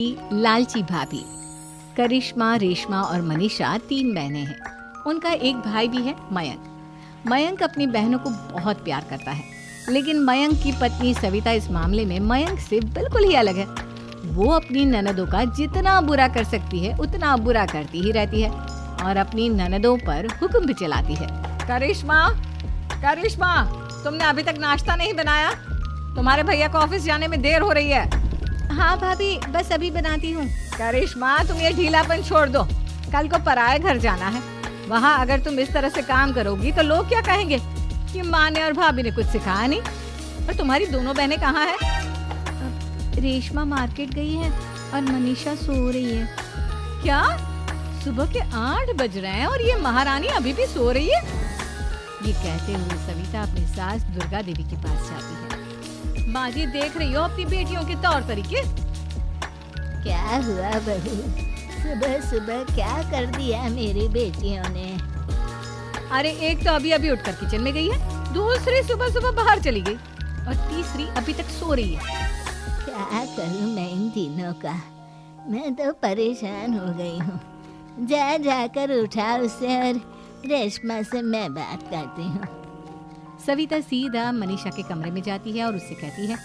लालची भाभी। करिश्मा, रेशमा और मनीषा 3 बहनें हैं। उनका एक भाई भी है, मयंक। मयंक अपनी बहनों को बहुत प्यार करता है, लेकिन मयंक की पत्नी सविता इस मामले में मयंक से बिल्कुल ही अलग है। वो अपनी ननदों का जितना बुरा कर सकती है उतना बुरा करती ही रहती है और अपनी ननदों पर हुक्म भी चलाती है। करिश्मा, करिश्मा, तुमने अभी तक नाश्ता नहीं बनाया? तुम्हारे भैया को ऑफिस जाने में देर हो रही है। हाँ भाभी, बस अभी बनाती हूँ। करिश्मा, तुम ये ढीलापन छोड़ दो। कल को पराये घर जाना है। वहाँ अगर तुम इस तरह से काम करोगी तो लोग क्या कहेंगे कि माँ ने और भाभी ने कुछ सिखाया नहीं। और तुम्हारी दोनों बहनें कहाँ हैं? रेशमा मार्केट गई है और मनीषा सो रही है। क्या? सुबह के 8 बज रहे हैं और ये महारानी अभी भी सो रही है? ये कहते हुए सविता अपनी सास दुर्गा देवी के पास जाती है। माँ जी, देख रही हो अपनी बेटियों के तौर तरीके? क्या हुआ बहू, सुबह सुबह क्या कर दिया मेरी बेटियों ने? अरे एक तो अभी अभी उठकर किचन में गई है, दूसरी सुबह सुबह बाहर चली गई और तीसरी अभी तक सो रही है। क्या करूं मैं इन तीनों का? मैं तो परेशान हो गई हूँ। जा जाकर उठा उसे और रेशमा से मैं बात करती हूँ। सविता सीधा मनीषा के कमरे में जाती है और उससे कहती है,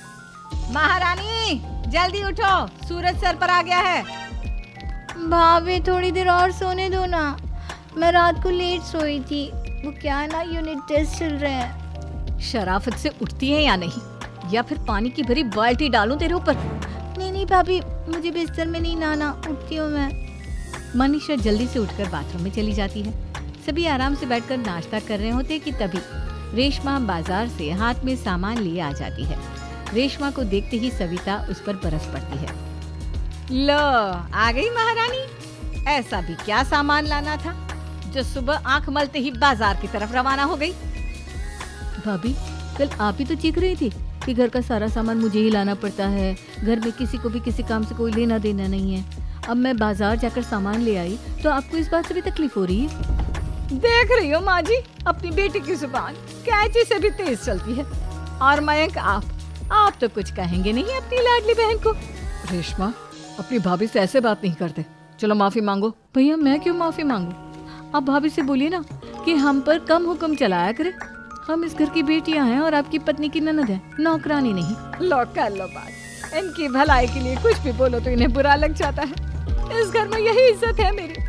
महारानी जल्दी उठो, सूरज सर पर आ गया है। भाभी थोड़ी देर और सोने दो ना, मैं रात को लेट सोई थी। वो क्या ना, यूनिट टेस्ट चल रहे हैं। शराफत से उठती है या नहीं, या फिर पानी की भरी बाल्टी डालूं तेरे ऊपर? नहीं नहीं भाभी, मुझे बिस्तर में नहीं नहाना, उठती हूँ मैं। मनीषा जल्दी से उठकर बाथरूम में चली जाती है। सभी आराम से बैठकर नाश्ता कर रहे होते कि तभी रेशमा बाजार से हाथ में सामान लिए आ जाती है। रेशमा को देखते ही सविता उस पर बरस पड़ती है। लो, आ गई महारानी। ऐसा भी क्या सामान लाना था जो सुबह आंख मलते ही बाजार की तरफ रवाना हो गई? भाभी, कल आप ही तो चीख रही थी कि घर का सारा सामान मुझे ही लाना पड़ता है, घर में किसी को भी किसी काम से कोई लेना देना नहीं है। अब मैं बाजार जाकर सामान ले आई तो आपको इस बात से भी तकलीफ हो रही है? देख रही हो माँ जी, अपनी बेटी की जुबान कैंची से भी तेज चलती है। और मयंक, आप तो कुछ कहेंगे नहीं अपनी लाडली बहन को? रेशमा, अपनी भाभी से ऐसे बात नहीं करते। चलो माफी मांगो। भैया, मैं क्यों माफी मांगू? आप भाभी से बोलिए ना कि हम पर कम हुक्म चलाया करे। हम इस घर की बेटियां हैं और आपकी पत्नी की ननद है, नौकरानी नहीं। लो कर लो बात। इनकी भलाई के लिए कुछ भी बोलो तो इन्हें बुरा लग जाता है। इस घर में यही इज्जत है मेरी।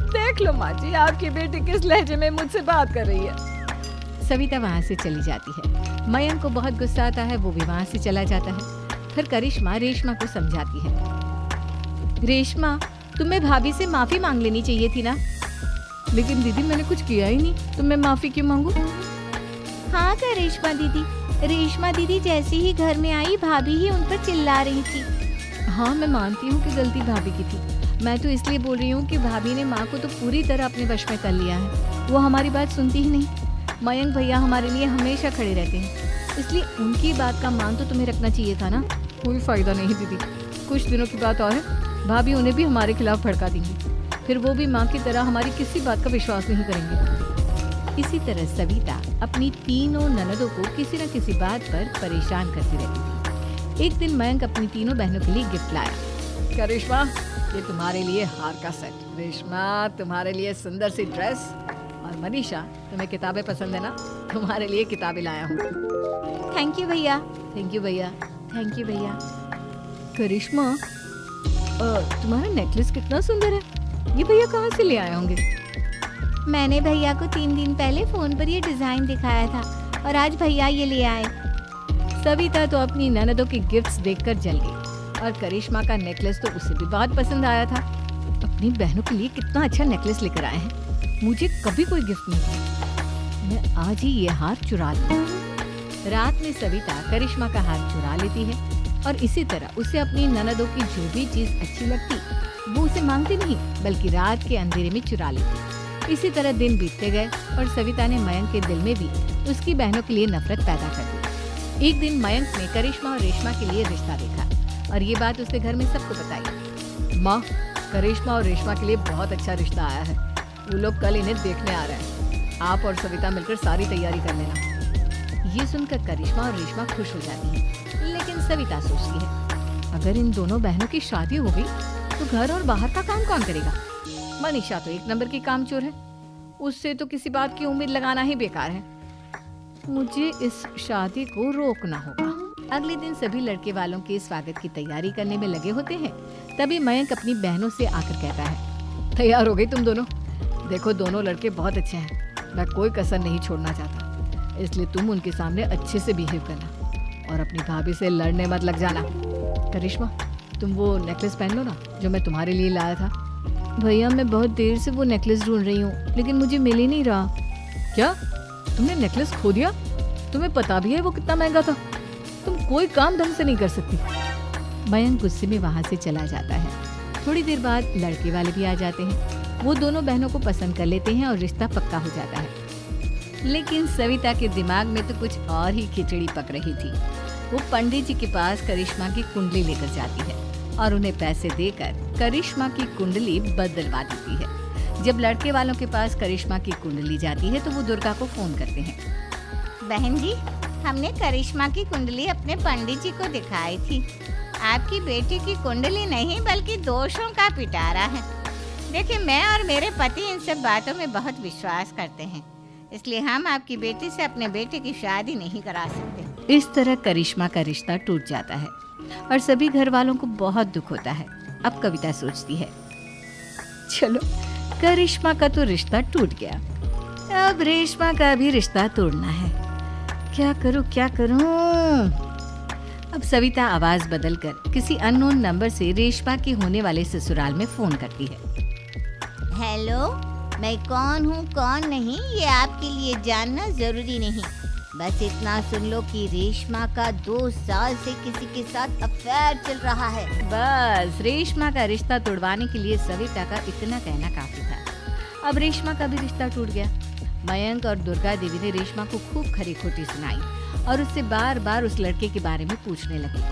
देख लो माँ जी, आपकी बेटी किस लहजे में मुझसे बात कर रही है। सविता वहाँ से चली जाती है। मयंक को बहुत गुस्सा आता है, वो भी वहाँ से चला जाता है। फिर करिश्मा रेशमा को समझाती है। रेशमा, तुम्हें भाभी से माफी मांग लेनी चाहिए थी ना। लेकिन दीदी, मैंने कुछ किया ही नहीं, तो मैं माफी क्यों मांगू? हाँ करिश्मा दीदी, रेशमा दीदी जैसे ही घर में आई, भाभी ही उन पर चिल्ला रही थी। हाँ, मैं मानती हूँ कि गलती भाभी की थी। मैं तो इसलिए बोल रही हूँ कि भाभी ने माँ को तो पूरी तरह अपने वश में कर लिया है। वो हमारी बात सुनती ही नहीं। मयंक भैया हमारे लिए हमेशा खड़े रहते हैं, इसलिए उनकी बात का मान तो तुम्हें रखना चाहिए था ना। कोई फायदा नहीं दीदी, कुछ दिनों की बात और है, भाभी उन्हें भी हमारे खिलाफ भड़का देंगी। फिर वो भी माँ की तरह हमारी किसी बात का विश्वास नहीं करेंगे। इसी तरह सविता अपनी तीनों ननदों को किसी न किसी बात पर परेशान करती रहती थी। एक दिन मयंक अपनी तीनों बहनों के लिए गिफ्ट लाया। करिश्मा, ये तुम्हारे लिए हार का सेट। रेशमा, तुम्हारे लिए सुंदर सी ड्रेस। और मनीषा, तुम्हें किताबें पसंद है ना, तुम्हारे लिए किताबें लाया हूँ। थैंक यू भैया। थैंक यू भैया। थैंक यू भैया। करिश्मा, तुम्हारा नेकलेस कितना सुंदर है। ये भैया कहाँ से ले आए होंगे? मैंने भैया को 3 दिन पहले फोन पर ये डिजाइन दिखाया था और आज भैया ये ले आए। सविता तो अपनी ननदों की गिफ्ट्स देखकर जल गई और करिश्मा का नेकलेस तो उसे भी बहुत पसंद आया था। अपनी बहनों के लिए कितना अच्छा नेकलेस लेकर आए हैं, मुझे कभी कोई गिफ्ट नहीं दिया। मैं आज ही ये हार चुरा लूं। रात में सविता करिश्मा का हार चुरा लेती है और इसी तरह उसे अपनी ननदों की जो भी चीज अच्छी लगती वो उसे मांगती नहीं, बल्कि रात के अंधेरे में चुरा लेती। इसी तरह दिन बीतते गए और सविता ने मयंक के दिल में भी उसकी बहनों के लिए नफरत पैदा कर दी। एक दिन मयंक ने करिश्मा और रेशमा के लिए रिश्ता देखा और ये बात उसने घर में सबको बताई। माँ, करिश्मा और रेशमा के लिए बहुत अच्छा रिश्ता आया है। वो लोग कल इन्हें देखने आ रहे हैं। आप और सविता मिलकर सारी तैयारी कर लेना। ये सुनकर करिश्मा और रेशमा खुश हो जाती हैं, लेकिन सविता सोचती है, अगर इन दोनों बहनों की शादी हो गई तो घर और बाहर का काम कौन करेगा? मनीषा तो एक नंबर की कामचोर है, उससे तो किसी बात की उम्मीद लगाना ही बेकार है। मुझे इस शादी को रोकना होगा। अगले दिन सभी लड़के वालों के स्वागत की तैयारी करने में लगे होते हैं। तभी मयंक अपनी बहनों से आकर कहता है, तैयार हो गई तुम दोनों? देखो दोनों लड़के बहुत अच्छे हैं, मैं कोई कसर नहीं छोड़ना चाहता, इसलिए तुम उनके सामने अच्छे से बिहेव करना और अपनी भाभी से लड़ने मत लग जाना। करिश्मा, तुम वो नेकलेस पहन लो ना जो मैं तुम्हारे लिए लाया था। भैया मैं बहुत देर से वो नेकलेस ढूंढ रही हूँ, लेकिन मुझे मिल ही नहीं रहा। क्या तुमने नेकलेस खो दिया? तुम्हें पता भी है वो कितना महंगा था? तुम कोई काम ढंग से नहीं कर सकती। मयंक गुस्से में वहाँ से चला जाता है। थोड़ी देर बाद लड़के वाले भी आ जाते हैं। वो दोनों बहनों को पसंद कर लेते हैं और रिश्ता पक्का हो जाता है। लेकिन सविता के दिमाग में तो कुछ और ही खिचड़ी पक रही थी। वो पंडित जी के पास करिश्मा की कुंडली लेकर जाती है और उन्हें पैसे देकर करिश्मा की कुंडली बदलवा देती है। जब लड़के वालों के पास करिश्मा की कुंडली जाती है तो वो दुर्गा को फोन करते हैं। बहन जी, हमने करिश्मा की कुंडली अपने पंडित जी को दिखाई थी। आपकी बेटी की कुंडली नहीं बल्कि दोषों का पिटारा है। देखिए, मैं और मेरे पति इन सब बातों में बहुत विश्वास करते हैं, इसलिए हम आपकी बेटी से अपने बेटे की शादी नहीं करा सकते। इस तरह करिश्मा का रिश्ता टूट जाता है और सभी घर वालों को बहुत दुख होता है। अब कविता सोचती है, चलो करिश्मा का तो रिश्ता टूट गया, अब रेशमा का भी रिश्ता तोड़ना है। क्या करूं? अब सविता आवाज बदलकर किसी अननोन नंबर से रेशमा के होने वाले ससुराल में फोन करती है। हेलो, मैं कौन हूँ कौन नहीं ये आपके लिए जानना जरूरी नहीं। बस इतना सुन लो कि रेशमा का 2 साल से किसी के साथ अफेयर चल रहा है। बस रेशमा का रिश्ता तोड़वाने के लिए सविता का इतना कहना काफी था। अब रेशमा का भी रिश्ता टूट गया। मयंक और दुर्गा देवी ने रेशमा को खूब खरी खोटी सुनाई और उससे बार बार उस लड़के के बारे में पूछने लगे।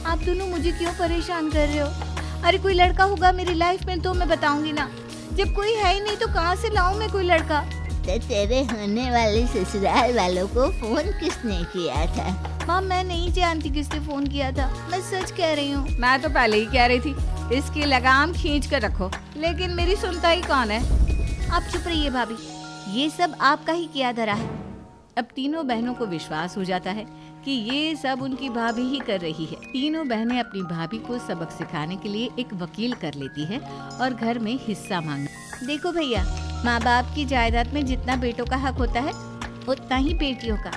आप दोनों मुझे क्यों परेशान कर रहे हो? अरे कोई लड़का होगा मेरी लाइफ में तो मैं बताऊंगी ना, जब कोई है ही नहीं तो कहाँ से लाऊं मैं कोई लड़का? तो तेरे होने वाले ससुराल वालों को फोन किसने किया था? माँ मैं नहीं जानती किसने फोन किया था, मैं सच कह रही हूँ। मैं तो पहले ही कह रही थी इसकी लगाम खींच कर रखो, लेकिन मेरी सुनता ही कौन है। आप चुप रहिए भाभी, ये सब आपका ही किया धरा है। अब तीनों बहनों को विश्वास हो जाता है कि ये सब उनकी भाभी ही कर रही है। तीनों बहनें अपनी भाभी को सबक सिखाने के लिए एक वकील कर लेती है और घर में हिस्सा मांगना। देखो भैया, माँ बाप की जायदाद में जितना बेटों का हक होता है उतना ही बेटियों का,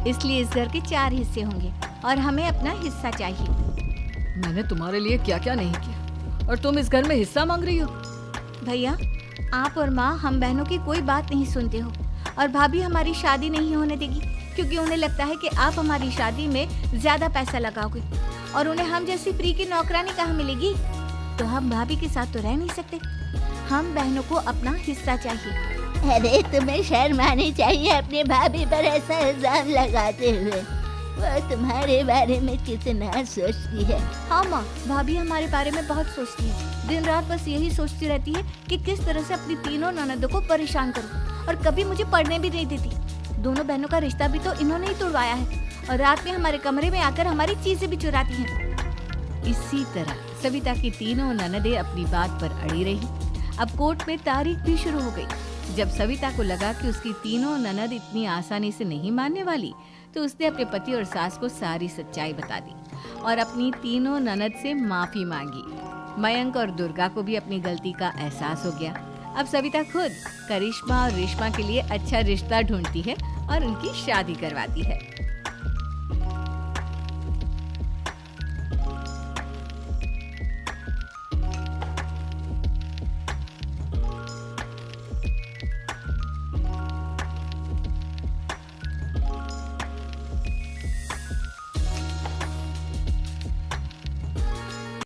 इसलिए इस घर के 4 हिस्से होंगे और हमें अपना हिस्सा चाहिए। मैंने तुम्हारे लिए क्या क्या नहीं किया और तुम इस घर में हिस्सा मांग रही हो? भैया, आप और माँ हम बहनों की कोई बात नहीं सुनते हो और भाभी हमारी शादी नहीं होने देगी क्योंकि उन्हें लगता है कि आप हमारी शादी में ज्यादा पैसा लगाओगे और उन्हें हम जैसी फ्री की नौकरानी कहाँ मिलेगी। तो हम भाभी के साथ तो रह नहीं सकते, हम बहनों को अपना हिस्सा चाहिए। अरे तुम्हें शर्म आनी चाहिए अपने भाभी पर ऐसा इल्जाम लगाते हुए। वो तुम्हारे बारे में कितना सोचती है। हाँ माँ, भाभी हमारे बारे में बहुत सोचती है, दिन रात बस यही सोचती रहती है कि किस तरह से अपनी तीनों ननदों को परेशान करूँ और कभी मुझे पढ़ने भी नहीं देती। दोनों बहनों का रिश्ता भी तो इन्होंने ही तोड़वाया है और रात में हमारे कमरे में आकर हमारी चीजें भी चुराती हैं। इसी तरह सविता की तीनों ननदें अपनी बात पर अड़ी रही। अब कोर्ट में तारीख भी शुरू हो गई। जब सविता को लगा कि उसकी तीनों ननद इतनी आसानी से नहीं मानने वाली, तो उसने अपने पति और सास को सारी सच्चाई बता दी और अपनी तीनों ननद से माफी मांगी। मयंक और दुर्गा को भी अपनी गलती का एहसास हो गया। अब सविता खुद करिश्मा और रेशमा के लिए अच्छा रिश्ता ढूंढती है और उनकी शादी करवाती है।